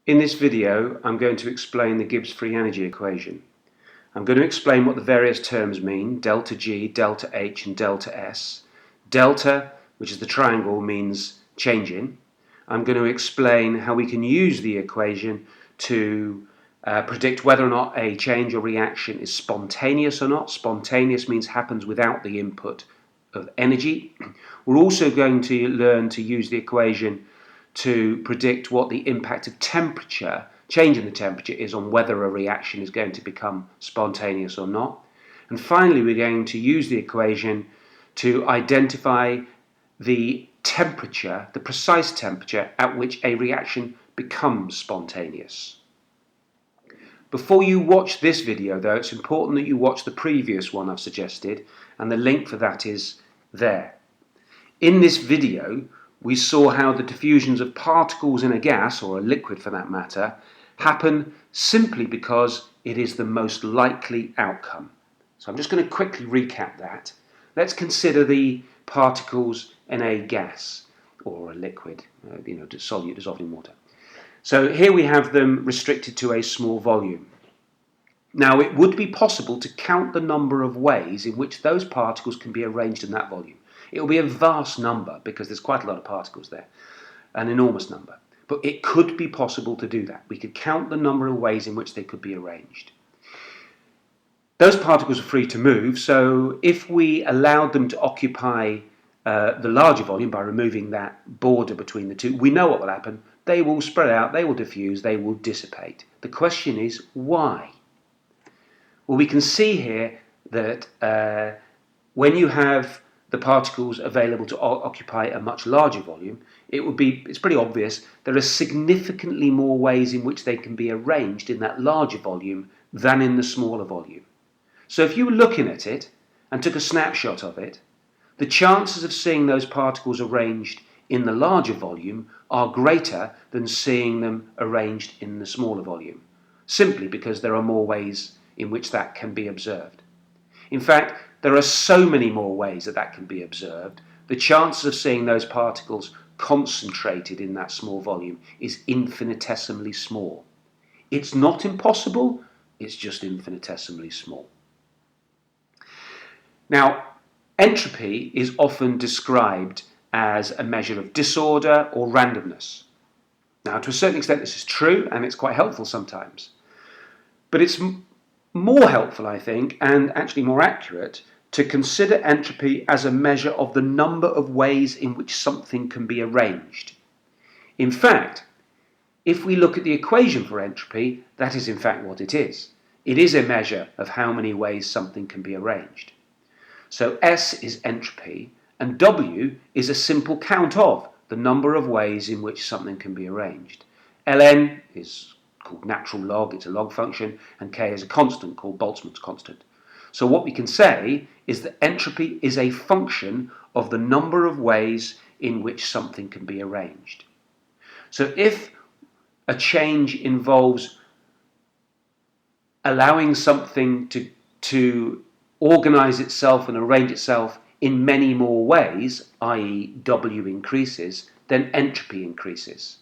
In this video, I'm going to explain the Gibbs free energy equation. I'm going to explain what the various terms mean, delta G, delta H and delta S. Delta, which is the triangle, means changing. I'm going to explain how we can use the equation to predict whether or not a change or reaction is spontaneous or not. Spontaneous means happens without the input of energy. We're also going to learn to use the equation to predict what the impact of temperature, change in the temperature, is on whether a reaction is going to become spontaneous or not. And finally, we're going to use the equation to identify the temperature, the precise temperature at which a reaction becomes spontaneous. Before you watch this video, though, it's important that you watch the previous one I've suggested, and the link for that is there. In this video, we saw how the diffusions of particles in a gas, or a liquid for that matter, happen simply because it is the most likely outcome. So I'm just going to quickly recap that. Let's consider the particles in a gas or a liquid, solute dissolved in water. So here we have them restricted to a small volume. Now it would be possible to count the number of ways in which those particles can be arranged in that volume. It will be a vast number because there's quite a lot of particles there, an enormous number. But it could be possible to do that. We could count the number of ways in which they could be arranged. Those particles are free to move, so if we allowed them to occupy the larger volume by removing that border between the two, we know what will happen. They will spread out, they will diffuse, they will dissipate. The question is, why? Well, we can see here that when you have the particles available to occupy a much larger volume, it's pretty obvious there are significantly more ways in which they can be arranged in that larger volume than in the smaller volume. So if you were looking at it and took a snapshot of it, the chances of seeing those particles arranged in the larger volume are greater than seeing them arranged in the smaller volume, simply because there are more ways in which that can be observed. In fact, there are so many more ways that can be observed. The chances of seeing those particles concentrated in that small volume is infinitesimally small. It's not impossible, it's just infinitesimally small. Now, entropy is often described as a measure of disorder or randomness. Now, to a certain extent this is true, and it's quite helpful sometimes. But it's more helpful, I think, and actually more accurate, to consider entropy as a measure of the number of ways in which something can be arranged. In fact, if we look at the equation for entropy, that is in fact what it is. It is a measure of how many ways something can be arranged. So S is entropy, and W is a simple count of the number of ways in which something can be arranged. Ln is called natural log, it's a log function, and K is a constant called Boltzmann's constant. So what we can say is that entropy is a function of the number of ways in which something can be arranged. So if a change involves allowing something to organize itself and arrange itself in many more ways, i.e. W increases, then entropy increases.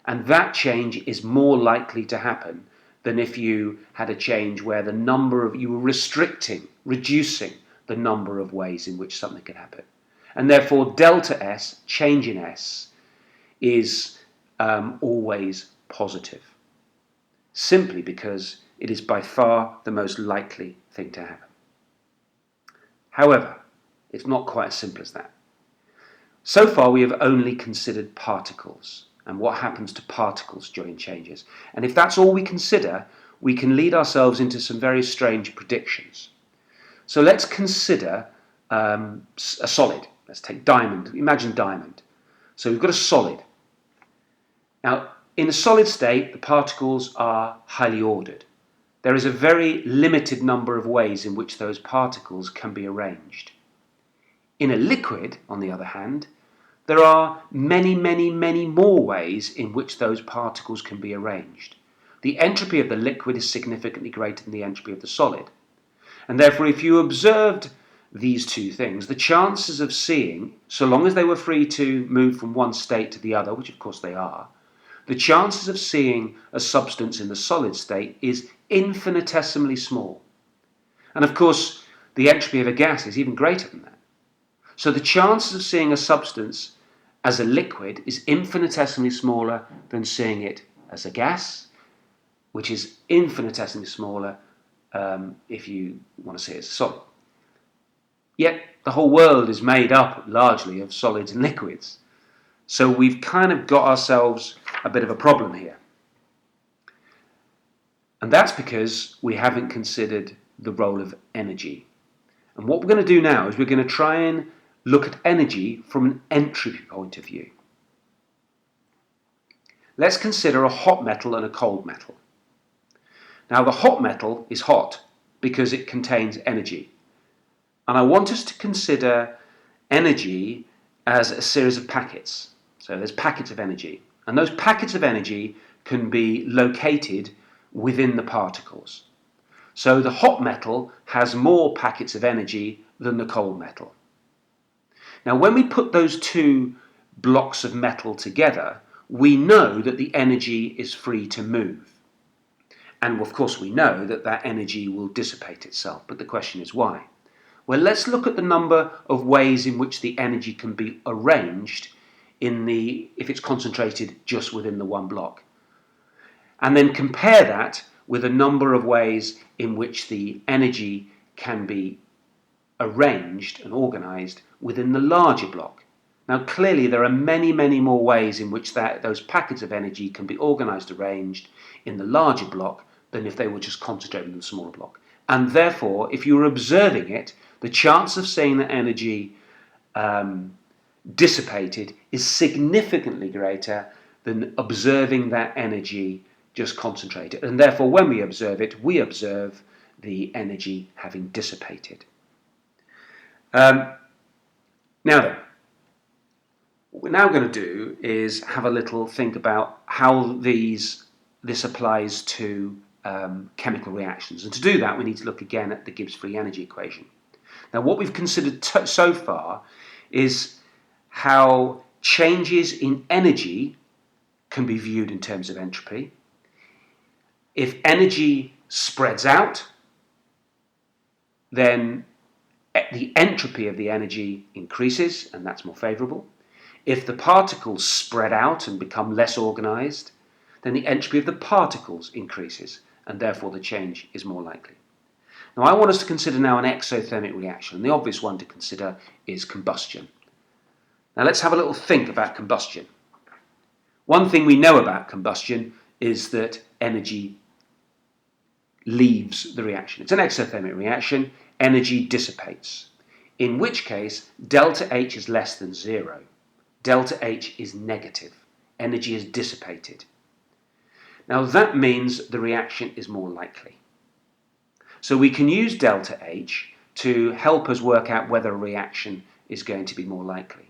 And that change is more likely to happen than if you had a change where you were reducing the number of ways in which something can happen. And therefore delta S, change in S, is always positive, simply because it is by far the most likely thing to happen. However, it's not quite as simple as that. So far we have only considered particles and what happens to particles during changes. And if that's all we consider, we can lead ourselves into some very strange predictions. So let's consider a solid. Let's take diamond. Imagine diamond. So we've got a solid. Now, in a solid state, the particles are highly ordered. There is a very limited number of ways in which those particles can be arranged. In a liquid, on the other hand, there are many, many, many more ways in which those particles can be arranged. The entropy of the liquid is significantly greater than the entropy of the solid. And therefore, if you observed these two things, the chances of seeing, so long as they were free to move from one state to the other, which of course they are, the chances of seeing a substance in the solid state is infinitesimally small. And of course, the entropy of a gas is even greater than that. So the chances of seeing a substance as a liquid is infinitesimally smaller than seeing it as a gas, which is infinitesimally smaller if you want to see it as a solid. Yet the whole world is made up largely of solids and liquids. So we've kind of got ourselves a bit of a problem here. And that's because we haven't considered the role of energy. And what we're going to do now is we're going to try and look at energy from an entropy point of view. Let's consider a hot metal and a cold metal. Now the hot metal is hot because it contains energy. And I want us to consider energy as a series of packets. So there's packets of energy. And those packets of energy can be located within the particles. So the hot metal has more packets of energy than the cold metal. Now when we put those two blocks of metal together, we know that the energy is free to move. And of course we know that that energy will dissipate itself. But the question is why? Well, let's look at the number of ways in which the energy can be arranged if it's concentrated just within the one block. And then compare that with a number of ways in which the energy can be arranged and organized within the larger block. Now clearly there are many, many more ways in which those packets of energy can be organized, arranged in the larger block than if they were just concentrated in the smaller block. And therefore, if you were observing it, the chance of seeing the energy dissipated is significantly greater than observing that energy just concentrated. And therefore, when we observe it, we observe the energy having dissipated. Now then, what we're now going to do is have a little think about how this applies to chemical reactions. And to do that, we need to look again at the Gibbs free energy equation. Now, what we've considered so far is how changes in energy can be viewed in terms of entropy. If energy spreads out, then the entropy of the energy increases, and that's more favourable. If the particles spread out and become less organised, then the entropy of the particles increases, and therefore the change is more likely. Now I want us to consider now an exothermic reaction, and the obvious one to consider is combustion. Now let's have a little think about combustion. One thing we know about combustion is that energy leaves the reaction. It's an exothermic reaction, energy dissipates, in which case delta H is less than 0. Delta H is negative. Energy is dissipated. Now that means the reaction is more likely. So we can use delta H to help us work out whether a reaction is going to be more likely.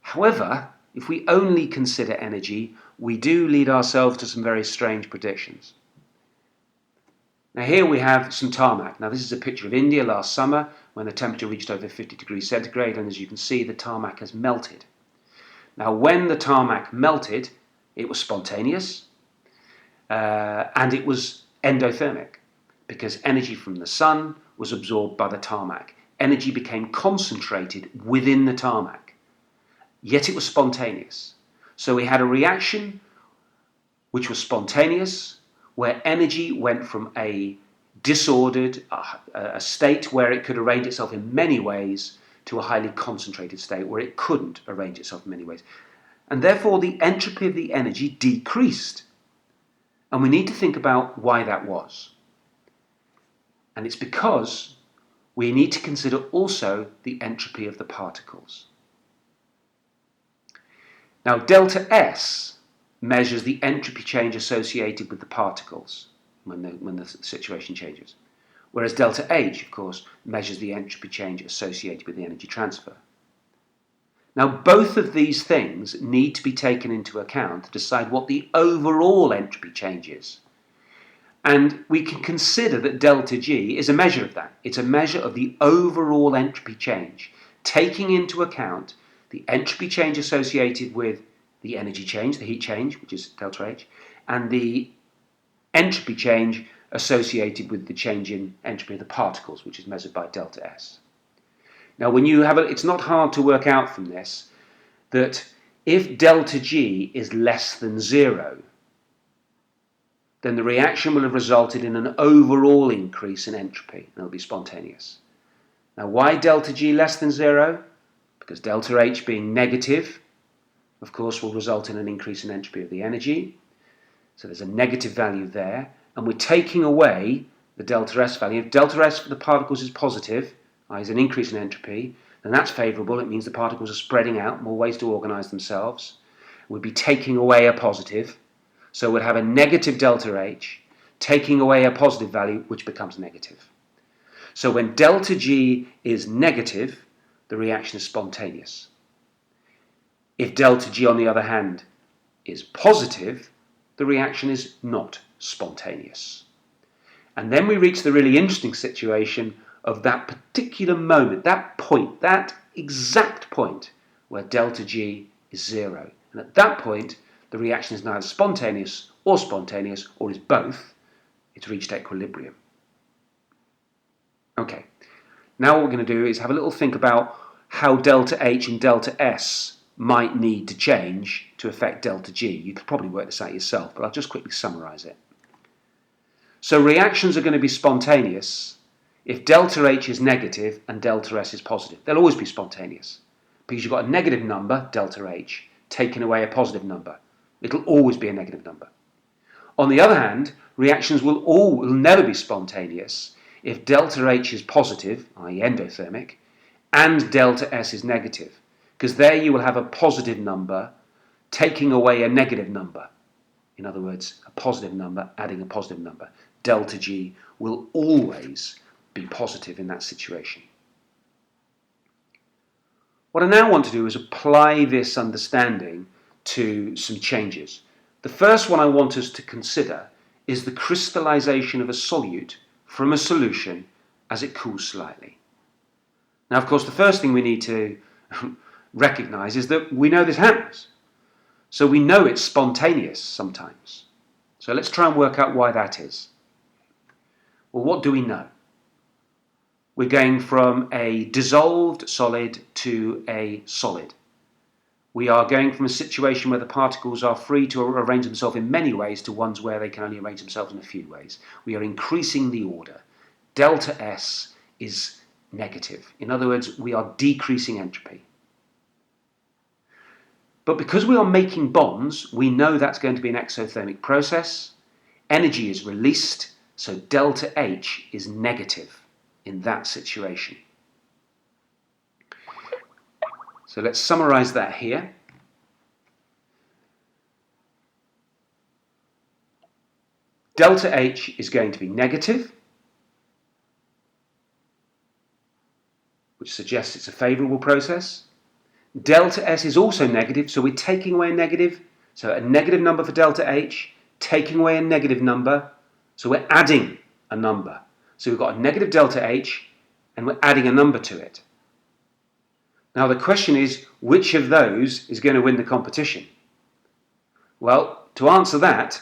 However, if we only consider energy, we do lead ourselves to some very strange predictions. Now here we have some tarmac. Now this is a picture of India last summer when the temperature reached over 50 degrees centigrade, and as you can see the tarmac has melted. Now when the tarmac melted, it was spontaneous and it was endothermic, because energy from the sun was absorbed by the tarmac. Energy became concentrated within the tarmac, yet it was spontaneous. So we had a reaction which was spontaneous, where energy went from a disordered a state where it could arrange itself in many ways to a highly concentrated state where it couldn't arrange itself in many ways. And therefore the entropy of the energy decreased. And we need to think about why that was. And it's because we need to consider also the entropy of the particles. Now delta S measures the entropy change associated with the particles when the situation changes. Whereas delta H, of course, measures the entropy change associated with the energy transfer. Now both of these things need to be taken into account to decide what the overall entropy change is. And we can consider that delta G is a measure of that. It's a measure of the overall entropy change, taking into account the entropy change associated with the energy change, the heat change, which is delta H, and the entropy change associated with the change in entropy of the particles, which is measured by delta S. Now, when you have it's not hard to work out from this that if delta G is less than 0, then the reaction will have resulted in an overall increase in entropy, and it'll be spontaneous. Now, why delta G less than 0? Because delta H being negative, of course, will result in an increase in entropy of the energy. So there's a negative value there, and we're taking away the delta S value. If delta S for the particles is positive, i.e. is an increase in entropy, then that's favourable. It means the particles are spreading out, more ways to organise themselves. We'd be taking away a positive, so we'd have a negative delta H, taking away a positive value, which becomes negative. So when delta G is negative, the reaction is spontaneous. If delta G, on the other hand, is positive, the reaction is not spontaneous. And then we reach the really interesting situation of that particular moment, that point, that exact point where delta G is 0. And at that point, the reaction is neither spontaneous or is both. It's reached equilibrium. Okay, now what we're going to do is have a little think about how delta H and delta S might need to change to affect delta G. You could probably work this out yourself, but I'll just quickly summarise it. So reactions are going to be spontaneous if delta H is negative and delta S is positive. They'll always be spontaneous because you've got a negative number, delta H, taking away a positive number. It'll always be a negative number. On the other hand, reactions will never be spontaneous if delta H is positive, i.e. endothermic, and delta S is negative, because there you will have a positive number taking away a negative number. In other words, a positive number adding a positive number. Delta G will always be positive in that situation. What I now want to do is apply this understanding to some changes. The first one I want us to consider is the crystallization of a solute from a solution as it cools slightly. Now, of course, the first thing we need to recognize is that we know this happens. So we know it's spontaneous sometimes. So let's try and work out why that is. Well, what do we know? We're going from a dissolved solid to a solid. We are going from a situation where the particles are free to arrange themselves in many ways to ones where they can only arrange themselves in a few ways. We are increasing the order. Delta S is negative. In other words, we are decreasing entropy. But because we are making bonds, we know that's going to be an exothermic process. Energy is released, so delta H is negative in that situation. So let's summarize that here. Delta H is going to be negative, which suggests it's a favorable process. Delta S is also negative, so we're taking away a negative. So a negative number for delta H, taking away a negative number. So we're adding a number. So we've got a negative delta H, and we're adding a number to it. Now the question is, which of those is going to win the competition? Well, to answer that,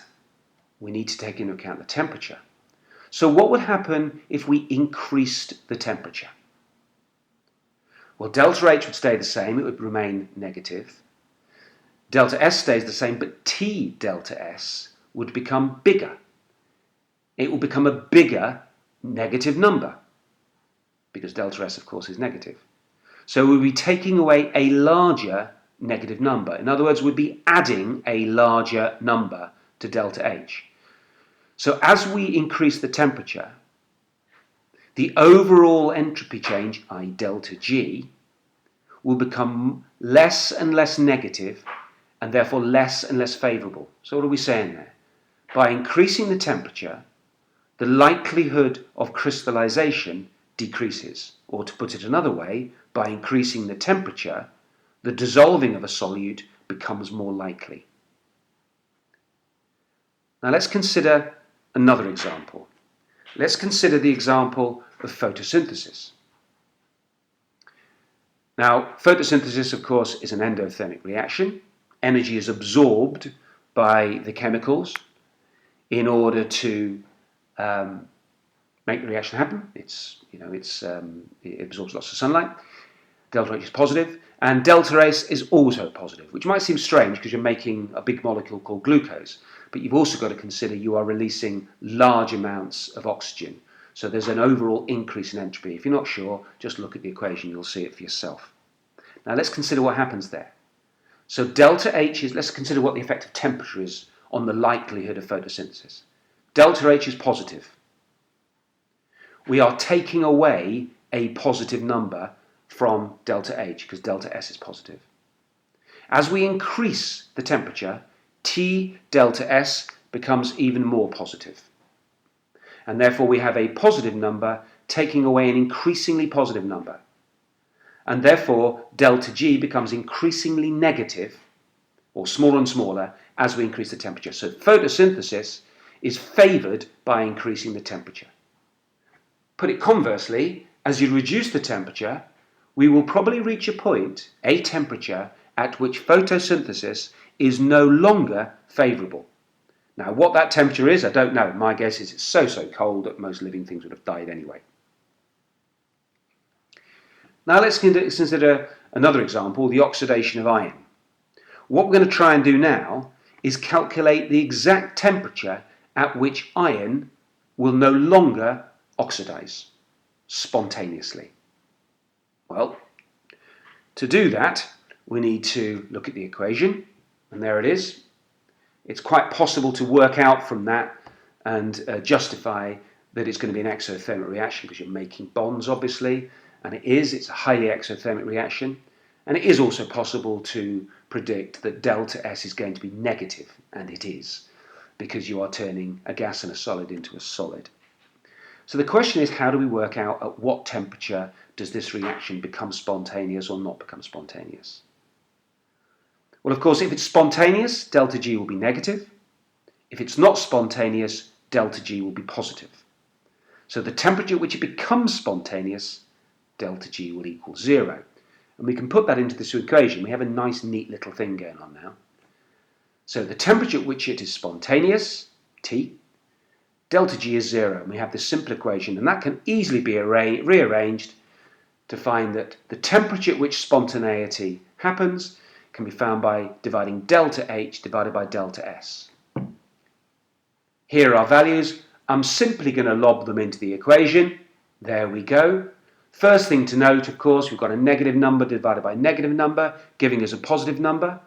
we need to take into account the temperature. So what would happen if we increased the temperature? Well, delta H would stay the same, it would remain negative. Delta S stays the same, but T delta S would become bigger. It will become a bigger negative number, because delta S, of course, is negative. So we'll be taking away a larger negative number. In other words, we'd be adding a larger number to delta H. So as we increase the temperature, the overall entropy change, i.e. delta G, will become less and less negative and therefore less and less favourable. So what are we saying there? By increasing the temperature, the likelihood of crystallization decreases. Or to put it another way, by increasing the temperature, the dissolving of a solute becomes more likely. Now let's consider another example. Let's consider the example of photosynthesis. Now, photosynthesis, of course, is an endothermic reaction. energy is absorbed by the chemicals in order to make the reaction happen. It absorbs lots of sunlight. Delta H is positive, and delta S is also positive, which might seem strange because you're making a big molecule called glucose, but you've also got to consider you are releasing large amounts of oxygen. So there's an overall increase in entropy. If you're not sure, just look at the equation, you'll see it for yourself. Now let's consider what happens there. So delta H is, let's consider what the effect of temperature is on the likelihood of photosynthesis. Delta H is positive. We are taking away a positive number from delta H because delta S is positive. As we increase the temperature, T delta S becomes even more positive. And therefore we have a positive number taking away an increasingly positive number. And therefore delta G becomes increasingly negative, or smaller and smaller, as we increase the temperature. So photosynthesis is favoured by increasing the temperature. Put it conversely, as you reduce the temperature, we will probably reach a point, a temperature, at which photosynthesis is no longer favourable. Now, what that temperature is, I don't know. My guess is it's so cold that most living things would have died anyway. Now let's consider another example, the oxidation of iron. What we're going to try and do now is calculate the exact temperature at which iron will no longer oxidize spontaneously. Well, to do that, we need to look at the equation, and there it is. It's quite possible to work out from that and justify that it's going to be an exothermic reaction because you're making bonds, obviously, and it's a highly exothermic reaction. And it is also possible to predict that delta S is going to be negative, and it is, because you are turning a gas and a solid into a solid. So the question is, how do we work out at what temperature does this reaction become spontaneous or not become spontaneous? Well, of course, if it's spontaneous, delta G will be negative. If it's not spontaneous, delta G will be positive. So the temperature at which it becomes spontaneous, delta G will equal 0. And we can put that into this equation. We have a nice, neat little thing going on now. So the temperature at which it is spontaneous, T, delta G is 0. And we have this simple equation, and that can easily be rearranged to find that the temperature at which spontaneity happens can be found by dividing delta H divided by delta S. Here are our values. I'm simply going to lob them into the equation. There we go. First thing to note, of course, we've got a negative number divided by a negative number, giving us a positive number.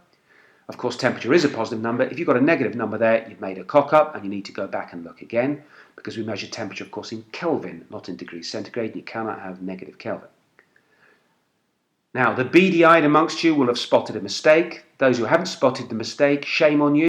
Of course, temperature is a positive number. If you've got a negative number there, you've made a cock-up, and you need to go back and look again, because we measure temperature, of course, in Kelvin, not in degrees centigrade, and you cannot have negative Kelvin. Now, the beady-eyed amongst you will have spotted a mistake. Those who haven't spotted the mistake, shame on you.